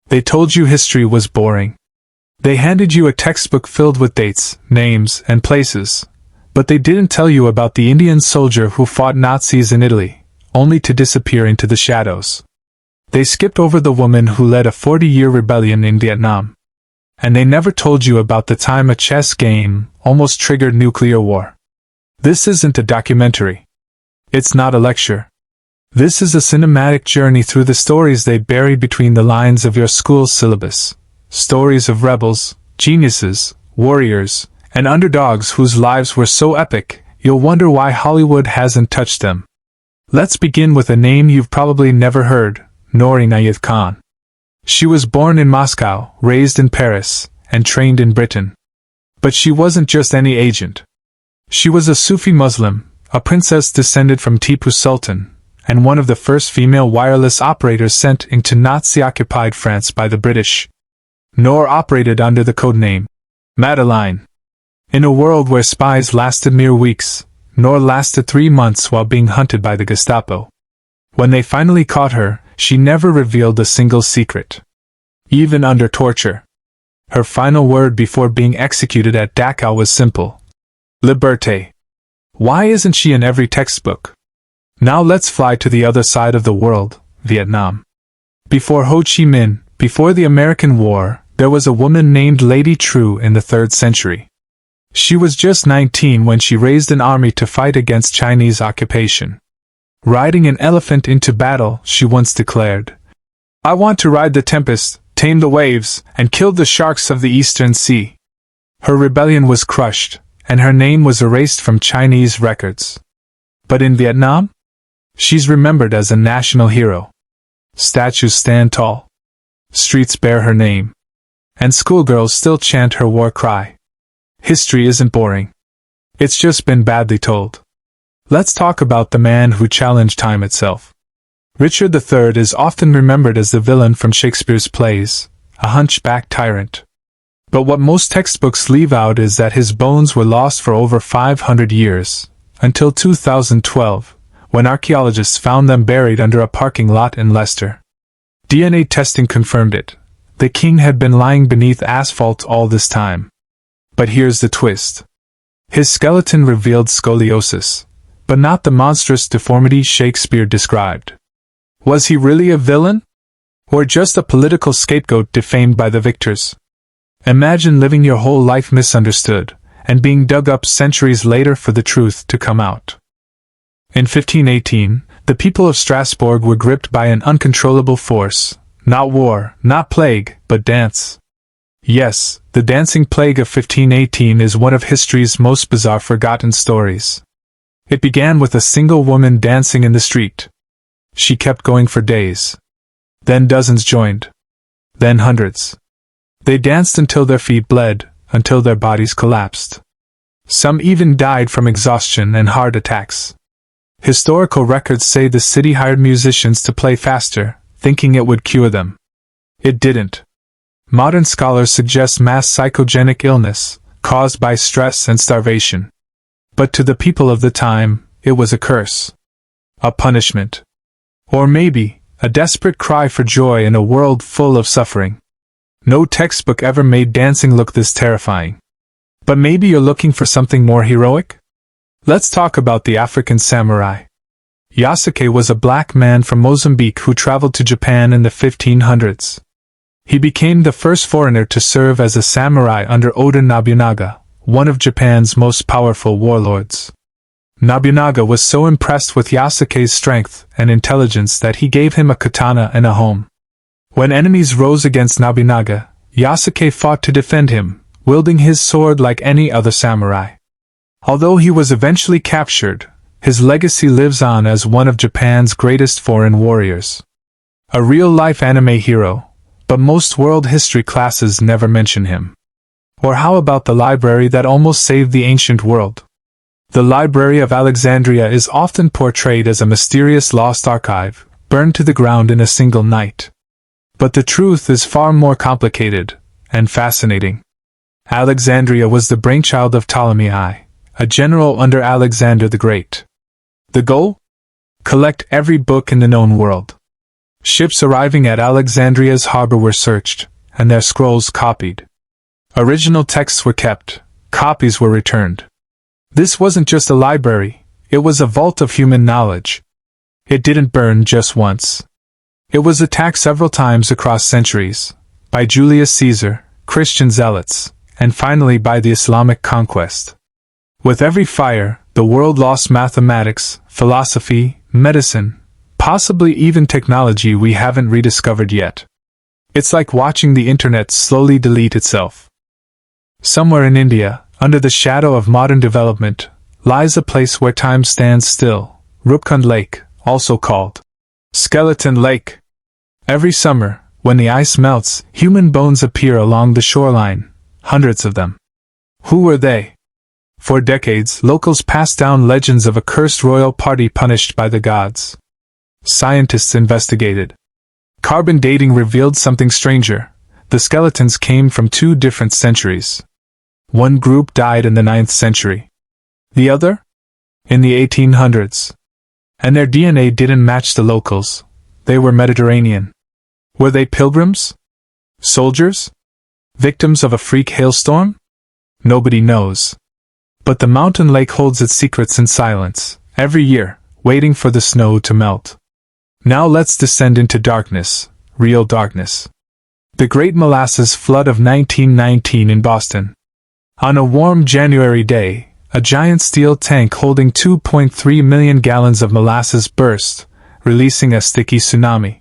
They told you history was boring. They handed you a textbook filled with dates, names, and places. But they didn't tell you about the Indian soldier who fought Nazis in Italy, only to disappear into the shadows. They skipped over the woman who led a 40-year rebellion in Vietnam. And they never told you about the time a chess game almost triggered nuclear war. This isn't a documentary. It's not a lecture. This is a cinematic journey through the stories they buried between the lines of your school's syllabus. Stories of rebels, geniuses, warriors, and underdogs whose lives were so epic, you'll wonder why Hollywood hasn't touched them. Let's begin with a name you've probably never heard, Noor Inayat Khan. She was born in Moscow, raised in Paris, and trained in Britain. But she wasn't just any agent. She was a Sufi Muslim, a princess descended from Tipu Sultan, and one of the first female wireless operators sent into Nazi-occupied France by the British. Noor operated under the codename Madeline. In a world where spies lasted mere weeks, Noor lasted 3 months while being hunted by the Gestapo. When they finally caught her, she never revealed a single secret. Even under torture. Her final word before being executed at Dachau was simple: Liberté. Why isn't she in every textbook? Now let's fly to the other side of the world, Vietnam. Before Ho Chi Minh, before the American War, there was a woman named Lady True in the 3rd century. She was just 19 when she raised an army to fight against Chinese occupation. Riding an elephant into battle, she once declared, "I want to ride the tempest, tame the waves, and kill the sharks of the Eastern Sea." Her rebellion was crushed, and her name was erased from Chinese records. But in Vietnam, she's remembered as a national hero. Statues stand tall. Streets bear her name. And schoolgirls still chant her war cry. History isn't boring. It's just been badly told. Let's talk about the man who challenged time itself. Richard III is often remembered as the villain from Shakespeare's plays, a hunchback tyrant. But what most textbooks leave out is that his bones were lost for over 500 years, until 2012, when archaeologists found them buried under a parking lot in Leicester. DNA testing confirmed it. The king had been lying beneath asphalt all this time. But here's the twist. His skeleton revealed scoliosis, but not the monstrous deformity Shakespeare described. Was he really a villain? Or just a political scapegoat defamed by the victors? Imagine living your whole life misunderstood, and being dug up centuries later for the truth to come out. In 1518, the people of Strasbourg were gripped by an uncontrollable force. Not war, not plague, but dance. Yes, the dancing plague of 1518 is one of history's most bizarre forgotten stories. It began with a single woman dancing in the street. She kept going for days. Then dozens joined. Then hundreds. They danced until their feet bled, until their bodies collapsed. Some even died from exhaustion and heart attacks. Historical records say the city hired musicians to play faster, thinking it would cure them. It didn't. Modern scholars suggest mass psychogenic illness, caused by stress and starvation. But to the people of the time, it was a curse. A punishment. Or maybe, a desperate cry for joy in a world full of suffering. No textbook ever made dancing look this terrifying. But maybe you're looking for something more heroic? Let's talk about the African samurai. Yasuke was a black man from Mozambique who traveled to Japan in the 1500s. He became the first foreigner to serve as a samurai under Oda Nobunaga, one of Japan's most powerful warlords. Nobunaga was so impressed with Yasuke's strength and intelligence that he gave him a katana and a home. When enemies rose against Nobunaga, Yasuke fought to defend him, wielding his sword like any other samurai. Although he was eventually captured, his legacy lives on as one of Japan's greatest foreign warriors. A real-life anime hero, but most world history classes never mention him. Or how about the library that almost saved the ancient world? The Library of Alexandria is often portrayed as a mysterious lost archive, burned to the ground in a single night. But the truth is far more complicated and fascinating. Alexandria was the brainchild of Ptolemy I, a general under Alexander the Great. The goal? Collect every book in the known world. Ships arriving at Alexandria's harbor were searched, and their scrolls copied. Original texts were kept, copies were returned. This wasn't just a library, it was a vault of human knowledge. It didn't burn just once. It was attacked several times across centuries, by Julius Caesar, Christian zealots, and finally by the Islamic conquest. With every fire, the world lost mathematics, philosophy, medicine, possibly even technology we haven't rediscovered yet. It's like watching the internet slowly delete itself. Somewhere in India, under the shadow of modern development, lies a place where time stands still, Rupkund Lake, also called Skeleton Lake. Every summer, when the ice melts, human bones appear along the shoreline, hundreds of them. Who were they? For decades, locals passed down legends of a cursed royal party punished by the gods. Scientists investigated. Carbon dating revealed something stranger. The skeletons came from two different centuries. One group died in the 9th century. The other? In the 1800s. And their DNA didn't match the locals. They were Mediterranean. Were they pilgrims? Soldiers? Victims of a freak hailstorm? Nobody knows. But the mountain lake holds its secrets in silence, every year, waiting for the snow to melt. Now let's descend into darkness, real darkness. The Great Molasses Flood of 1919 in Boston. On a warm January day, a giant steel tank holding 2.3 million gallons of molasses burst, releasing a sticky tsunami.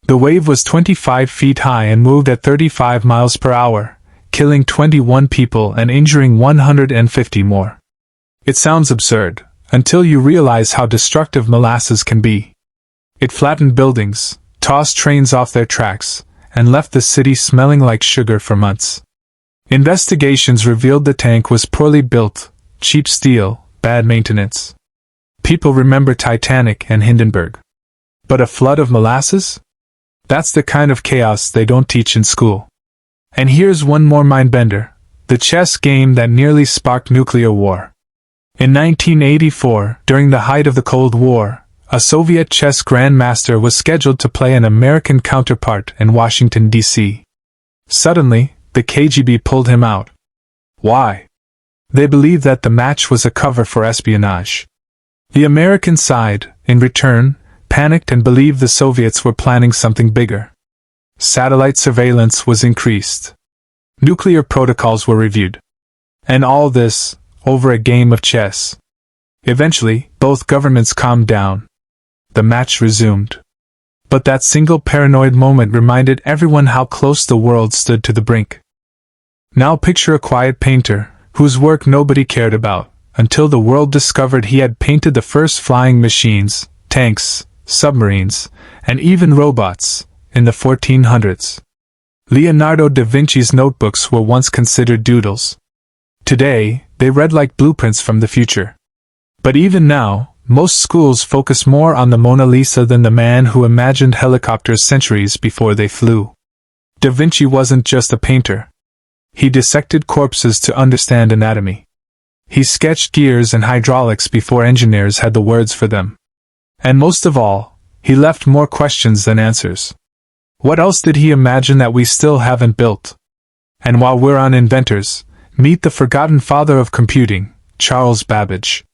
The wave was 25 feet high and moved at 35 miles per hour, killing 21 people and injuring 150 more. It sounds absurd, until you realize how destructive molasses can be. It flattened buildings, tossed trains off their tracks, and left the city smelling like sugar for months. Investigations revealed the tank was poorly built, cheap steel, bad maintenance. People remember Titanic and Hindenburg. But a flood of molasses? That's the kind of chaos they don't teach in school. And here's one more mindbender, the chess game that nearly sparked nuclear war. In 1984, during the height of the Cold War, a Soviet chess grandmaster was scheduled to play an American counterpart in Washington, D.C. Suddenly, the KGB pulled him out. Why? They believed that the match was a cover for espionage. The American side, in return, panicked and believed the Soviets were planning something bigger. Satellite surveillance was increased. Nuclear protocols were reviewed. And all this, over a game of chess. Eventually, both governments calmed down. The match resumed. But that single paranoid moment reminded everyone how close the world stood to the brink. Now picture a quiet painter, whose work nobody cared about, until the world discovered he had painted the first flying machines, tanks, submarines, and even robots, in the 1400s. Leonardo da Vinci's notebooks were once considered doodles. Today, they read like blueprints from the future. But even now, most schools focus more on the Mona Lisa than the man who imagined helicopters centuries before they flew. Da Vinci wasn't just a painter. He dissected corpses to understand anatomy. He sketched gears and hydraulics before engineers had the words for them. And most of all, he left more questions than answers. What else did he imagine that we still haven't built? And while we're on inventors, meet the forgotten father of computing, Charles Babbage.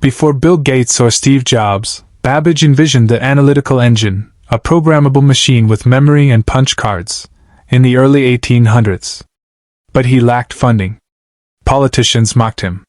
Before Bill Gates or Steve Jobs, Babbage envisioned the analytical engine, a programmable machine with memory and punch cards, in the early 1800s. But he lacked funding. Politicians mocked him.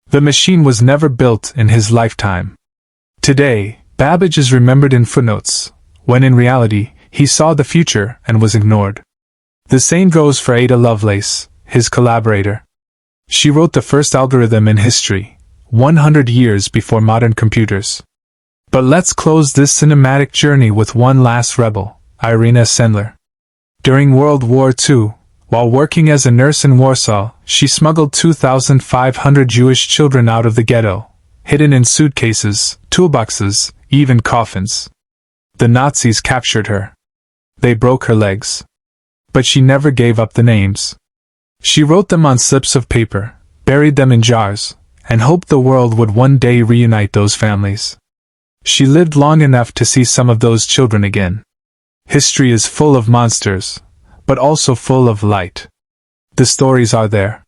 The machine was never built in his lifetime. Today, Babbage is remembered in footnotes, when in reality, he saw the future and was ignored. The same goes for Ada Lovelace, his collaborator. She wrote the first algorithm in history, 100 years before modern computers. But let's close this cinematic journey with one last rebel, Irina Sendler. During World War II, while working as a nurse in Warsaw, she smuggled 2,500 Jewish children out of the ghetto, hidden in suitcases, toolboxes, even coffins. The Nazis captured her. They broke her legs. But she never gave up the names. She wrote them on slips of paper, buried them in jars, and hoped the world would one day reunite those families. She lived long enough to see some of those children again. History is full of monsters, but also full of light. The stories are there,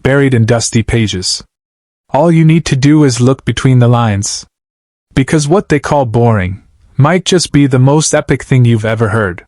buried in dusty pages. All you need to do is look between the lines. Because what they call boring might just be the most epic thing you've ever heard.